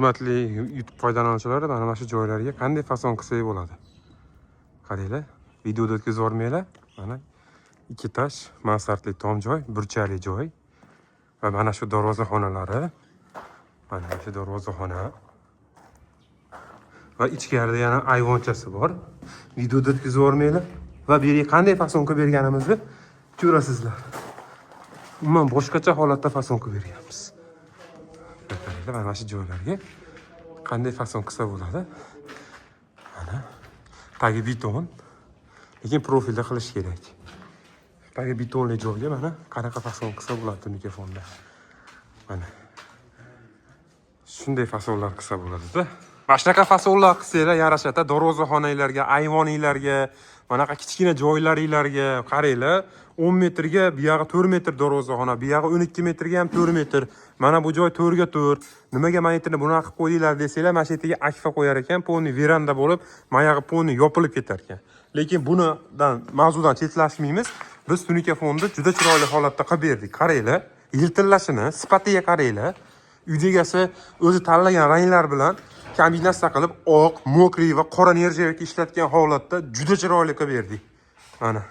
Hurmatli YouTube foydalanuvchilari, mana shu joylarga qanday fason qilsak bo'ladi? Qaranglar, videoda o'tkazib yormaylar. Mana ikki tash mansardli tom joy, burchali joy va mana shu darvozaxonalari. Mana shu darvozaxona. Va ichkarida yana ayvonchasi bor. Videoda o'tkazib yormaylar va bu yerga qanday fason qilib berganimizni ko'rasizlar. Umuman boshqacha holatda fason qilib berganmiz. Mana shu joylarga qanday fason qilsa bo'ladi? Mana tagi beton, lekin profilda qilish kerak. Tagi betonli joyga mana qanaqa fason qilsa bo'ladi mikrofonda. Mana shunday fasonlar qilsa bo'ladi-da. Mana shunaqa fasonlar qilsanglar yarashadi. Darvozaxonalarga, ayvoninglarga, manaqa kichkina joylaringlarga qaranglar. 10 metrga, bu yog'i 4 metr darvozaxona, bu yog'i 12 metrga ham 4 metr. Mana bu joy 4 ga 4. Nimaga mana yerni bunaqa qilib qo'ydinglar desanglar, mana shu yerga akfa qo'yar ekan, poni veranda bo'lib, mana yog'i poni yopilib ketar ekan. Lekin bunidan mavzudan chetlashmaymiz. Biz tunika fonda juda chiroyli holatda qilib berdik. Qaranglar, yiltillashini, sifatiga qaranglar. Uy egasi o'zi tanlagan ranglar bilan kombinatsiya qilib oq, mokriy va qora nerjavik ishlatgan holatda juda chiroyli qilib berdik. Mana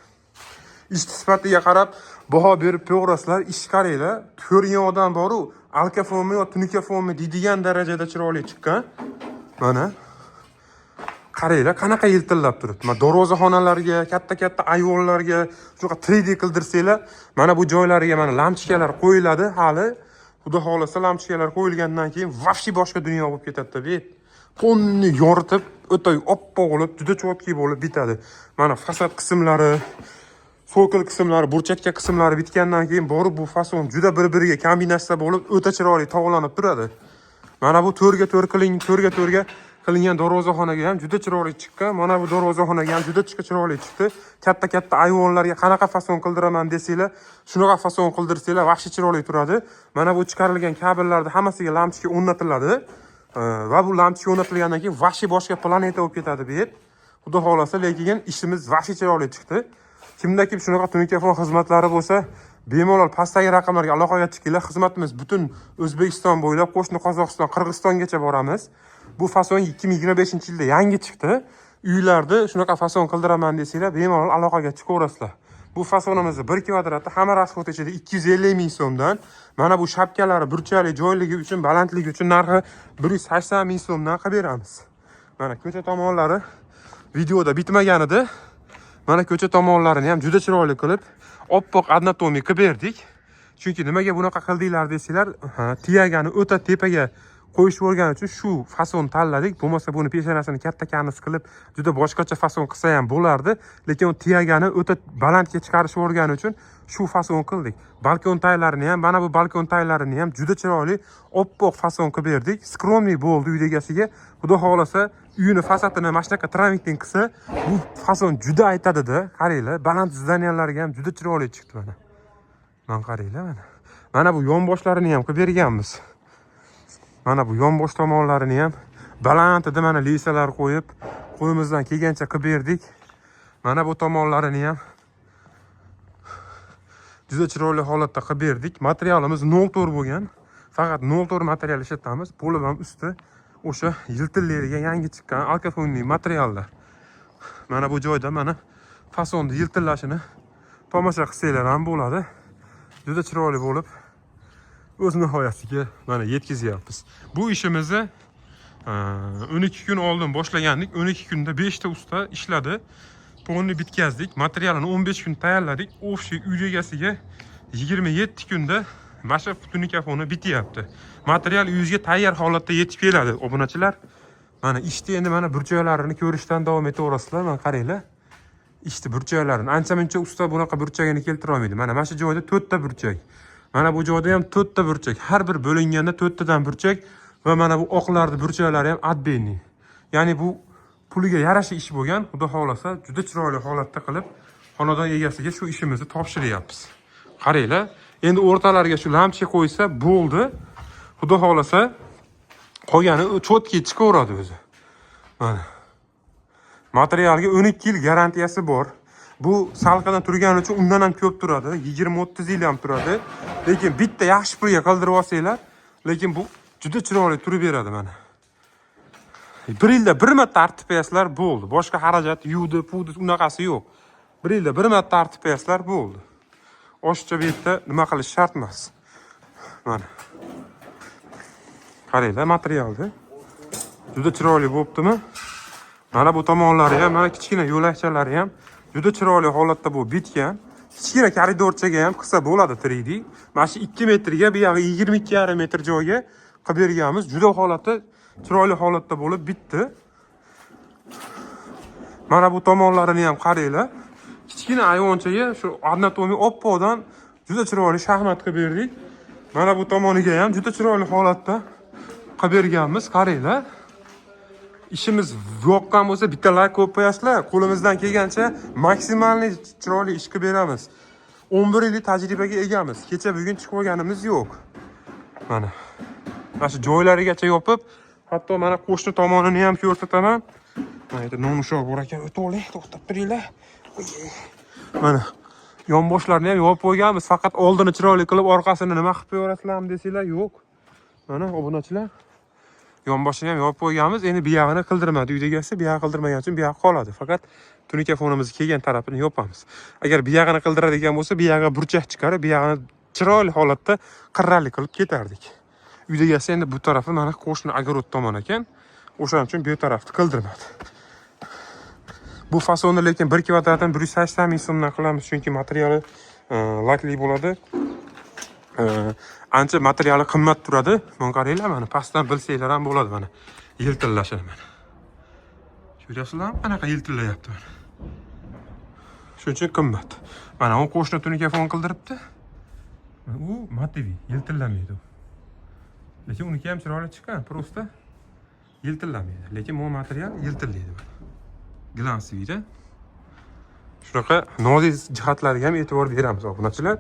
ish sifatiga qarab baho berib to'g'rasizlar, ish qaranglar. Ko'rgan odam bor-u, alkafonmi yo tunikafonmi deydigan darajada chiroyli chiqqan. Mana qaranglar, qanaqa yiltillab turibdi. Mana darvozaxonalarga, katta-katta ayvonlarga shunaqa 3D qildirsanglar, mana bu joylarga mana lampochkalar qo'yiladi hali. Xudo xolasa lampochkalar qo'yilgandan keyin vafshi boshqa dunyo bo'lib ketadi deb. Ponni yoritib, o'tay oppoq bo'lib, juda cho'tki bo'lib bitadi. Mana fasad qismlari, fokal qismlari, burchakcha qismlari bitgandan keyin borib bu fason juda bir-biriga kombinatsiya bo'lib, o'ta chiroyli tog'lanib turadi. Mana bu 4 ga 4 qilingan darvozaxonaga ham juda chiroyli chiqqan. Mana bu darvozaxonaga ham juda chiroyli chiqdi. Katta-katta ayvonlarga qanaqa fason qildiraman desanglar, shunaqa fason qildirsanglar, vahshiy chiroyli turadi. Mana bu chiqarilgan kabellarning hammasiga lampochka o'rnatiladi. Va bu lampochka o'rnatilgandan keyin vahshiy boshqa planeta bo'lib ketadi bu yer. Xudo xolasa, lekin ishimiz vahshiy chiroyli chiqdi. Kimda kim shunaqa tunikafon xizmatlari bo'lsa, bemalol pastdagi raqamlarga aloqaga chiqinglar. Xizmatimiz butun O'zbekiston bo'ylab, qo'shni Qozog'iston, Qirg'izistongacha boramiz. Bu fason 2025-yilda yangi chiqdi. Uylarda shunaqa fason qildiraman desanglar, bemalol aloqaga chiqaverasizlar. Bu fasonimizni 1 kvadratda hamma rasxod ichida 250 ming so'mdan, mana bu shapkalari burchali joyligi uchun, balandligi uchun narxi 180 ming so'mdan qilib beramiz. Mana ko'cha tomonlari videoda bitmagan edi. Mana ko'cha tomonlarini ham juda chiroyli qilib, oppoq anatomiya qilib berdik. Chunki nimaga bunaqa qildinglar desanglar, tiyagani o'ta tepaga qo'yishib o'rgani uchun shu fason tanladik. Bo'lmasa buni peshonasini katta-kanis qilib, juda boshqacha fason qilsa ham bo'lardi. Lekin u tiyagani o'ta balandga chiqarishib o'rgani uchun shu fason qildik. Balkon taylarini ham, mana bu balkon taylarini ham juda chiroyli oppoq fason qilib berdik. Skromli bo'ldi uy egasiga. Xudo xolasa, uyini fasadini mana shunaqa tramitning qilsa, bu fason juda aytadi-da. Qaranglar, baland zdaniyalarga ham juda chiroyli chiqdi mana. Mana qaranglar mana. Mana bu yonboshlarini ham qilib berganmiz. Mana bu yonbosh tomonlarini ham balandida mana lisalar qo'yib, qo'limizdan kelgancha qilib berdik. Mana bu tomonlarini ham juda chiroyli holatda qilib berdik. Materialimiz 0.4 bo'lgan. Faqat 0.4 material ishlatamiz. Bo'lib ham usti o'sha yiltillariga yangi chiqqan alkafonli materiallar. Mana bu joyda mana fasonni yiltillashini tomosha qilsanglar ham bo'ladi. Juda chiroyli bo'lib o'z nihoyasiga mana yetkazyapmiz. Bu ishimizni 12 kun oldin boshlagandik. 12 kunda 5 ta usta ishladi. Ponni bitkazdik. Materialini 15 kun tayyorladik. O'sha uy egasiga 27 kunda mana tunikafoni bityapti. Material uyingizga tayyor holatda yetib keladi, obunachilar. Mana ishni endi mana burchaklarini ko'rishdan davom etaverasizlar. Mana qaranglar. Ishni burchaklarini ancha-muncha usta bunaqa burchagini keltira olmaydi. Mana shu joyda 4 ta burchak. Mana bu joyda ham 4 ta burchak. Har bir bo'linganda 4 tadan burchak va mana bu oqlarning burchaklari ham отбойный. Ya'ni bu puliga yarasha ish bo'lgan. Xudo xolasa, juda chiroyli holatda qilib xonadon egasiga shu ishimizni topshiryapmiz. Qaranglar, endi o'rtalariga shu lampochka qo'ysa bo'ldi. Xudo xolasa, qolgani cho'tki chiqaveradi o'zi. Mana. Materialga 12 yil garantiyasi bor. Bu salqinda turgani uchun undan ham ko'p turadi. 20-30 yil ham turadi. Lekin bitta yaxshi pulga qildirib olsanglar, lekin bu juda chiroyli turib beradi mana. Bir yilda bir marta artib qo'yasizlar bo'ldi. Boshqa xarajat, yuvdi, puvdi unaqasi yo'q. Bir yilda bir marta artib qo'yasizlar bo'ldi. Oshiqcha bu yerda nima qilish shart emas. Mana. Qaranglar materialni. Juda chiroyli bo'libdimi? Mana bu tomonlari ham, mana kichkina yo'lakchalari ham juda chiroyli holatda bu bitgan. Kichkina koridorchaga ham qilsa bo'ladi 3D. Mana shu 2 metrga, bu yog'i 22,5 metr joyga qilib berganmiz. Juda holati chiroyli holatda bo'lib bitdi. Mana bu tomonlarini ham qaranglar. Kichkina ayvonchaga shu anatomiy oppodan juda chiroyli shaxmat qilib berdik. Mana bu tomoniga ham juda chiroyli holatda qilib berganmiz. Qaranglar. İşimiz yoqqan bo'lsa bitta like qo'yib qo'yasizlar. Qo'limizdan kelgancha maksimalniy chiroyli ish qilib beramiz. 11 yillik tajribaga egamiz. Kecha bugun chiqib olganimiz yo'q. Mana. Mana shu joylarigacha yopib, hatto mana qo'shni tomonini ham ko'rsataman. Mana yerda nonushok bor ekan, o'tib oling, to'xtab turinglar. Mana yonboshlarni ham yopib qo'yganmiz. Faqat oldini chiroyli qilib, orqasini nima qilib qo'yasizlarmi desanglar, yo'q. Mana obunachilar yonboshini ham yopib qo'yganmiz. Endi bu yog'ini qildirmadi. Uyda kelsa, bu yog'i qildirmagan uchun bu yog'i qoladi. Faqat tunika fonimizga kelgan tarafini yopamiz. Agar bu yog'ini qildiradigan bo'lsa, bu yog'iga burchak chiqarib, bu yog'ini chiroyli holatda qirralik qilib ketardik. Uyda kelsa endi bu tarafi mana qo'shni огород tomon ekan. O'shaning uchun bu tarafni qildirmadi. Bu fasonni lekin 1 kvadratdan 180 ming so'mdan qilamiz, chunki materiali lakli bo'ladi. Ancha materiali qimmat turadi. Mana qaranglar, mana pastdan bilsanglar ham bo'ladi mana. Yiltillashadi mana. Ko'ryapsizlarmi? Qanaqa yiltillayapti mana. Shuning uchun qimmat. Mana u qo'shni tunika fon qildiribdi. U mativiy, yiltillamaydi. Lekin uniki ham chiroyli chiqqan, prosta yiltillamaydi. Lekin bu material yiltillaydi mana. Glansivida. Shunaqa nozik jihatlariga ham e'tibor beramiz, obunachilar.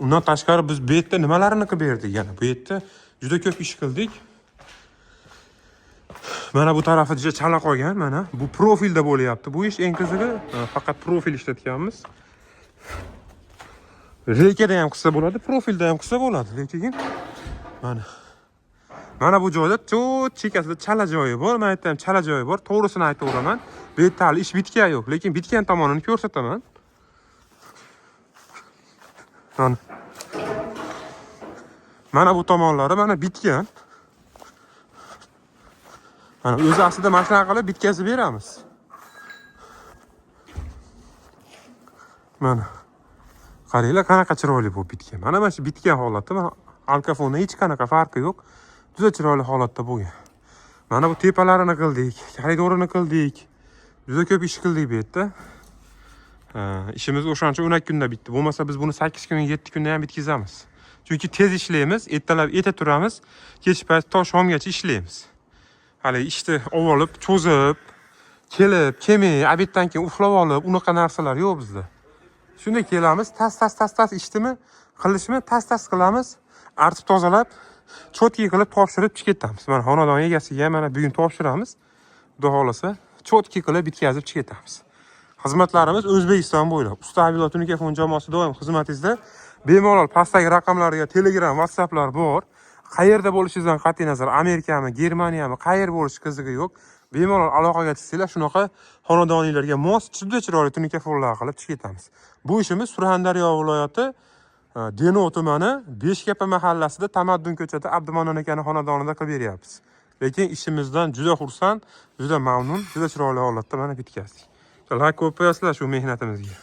Undan tashqari biz bu yerda nimalarni qilib berdik yana? Bu yerda juda ko'p ish qildik. Mana bu tarafi juda chala qolgan, mana. Bu profilda bo'lyapti. Bu ish eng qizig'i, faqat profil ishlatganmiz. Rekada ham qilsa bo'ladi, profilda ham qilsa bo'ladi, lekin mana. Mana bu joyda cho't chekasida chala joyi bor. Men aytdim, chala joyi bor. To'g'risini aytaveraman. Bu yerda hali ish bitgan yo'q, lekin bitgan tomonini ko'rsataman. Mana bu tomonlari mana bitgan. Mana o'zi aslida mana shunaqa qilib bitkazib beramiz. Mana. Qaranglar qanaqa chiroyli bu bitgan. Mana shu bitgan holati, mana alkafonda hech qanaqa farqi yo'q. Juda chiroyli holatda bo'lgan. Mana bu tepalarini qildik, koridorini qildik. Juda ko'p ish qildik bu yerda. İşimiz o'shancha 10 kunda bitdi. Bo'lmasa biz buni 8 kun, 7 kunda ham bitkazamiz. Chunki tez ishlaymiz, ertalab eta turamiz, kech payt to shomgacha ishlaymiz. Hali ishni olib, cho'zib, kelib, kelmay, obeddan keyin uxlab olib, unaqa narsalar yo'q bizda. Shunday kelamiz, tas ishdimi, qilishmi, tas qilamiz, artib tozalab, chotki qilib topshirib ketamiz. Mana xonadon egasiga mana bugun topshiramiz. Xudo xolasa, chotki qilib bitkazib ketamiz. Xizmatlarimiz O'zbekiston bo'ylab. Usta Avilo tunika fon jamoasi doim xizmatingizda. Bemalol pastdagi raqamlarga Telegram, WhatsApplar bor. Qayerda bo'lishingizdan qat'iy nazar, Amerikami, Germaniyami, qayer bo'lish qizig'i yo'q. Bemalol aloqaga chiqsanglar, shunaqa xonadoniylarga mos, juda chiroyli tunika fonlar qilib ketamiz. Bu ishimiz Surxondaryo viloyati Denov tumani Beshkapa mahallasida Tamaddun ko'chasida Abdumannon akaning xonadonida qilib beryapmiz. Lekin ishimizdan juda xursand, juda mamnun, juda chiroyli holatda mana bitkazdik. Like qo'yib qo'yasizlar shu mehnatimizga.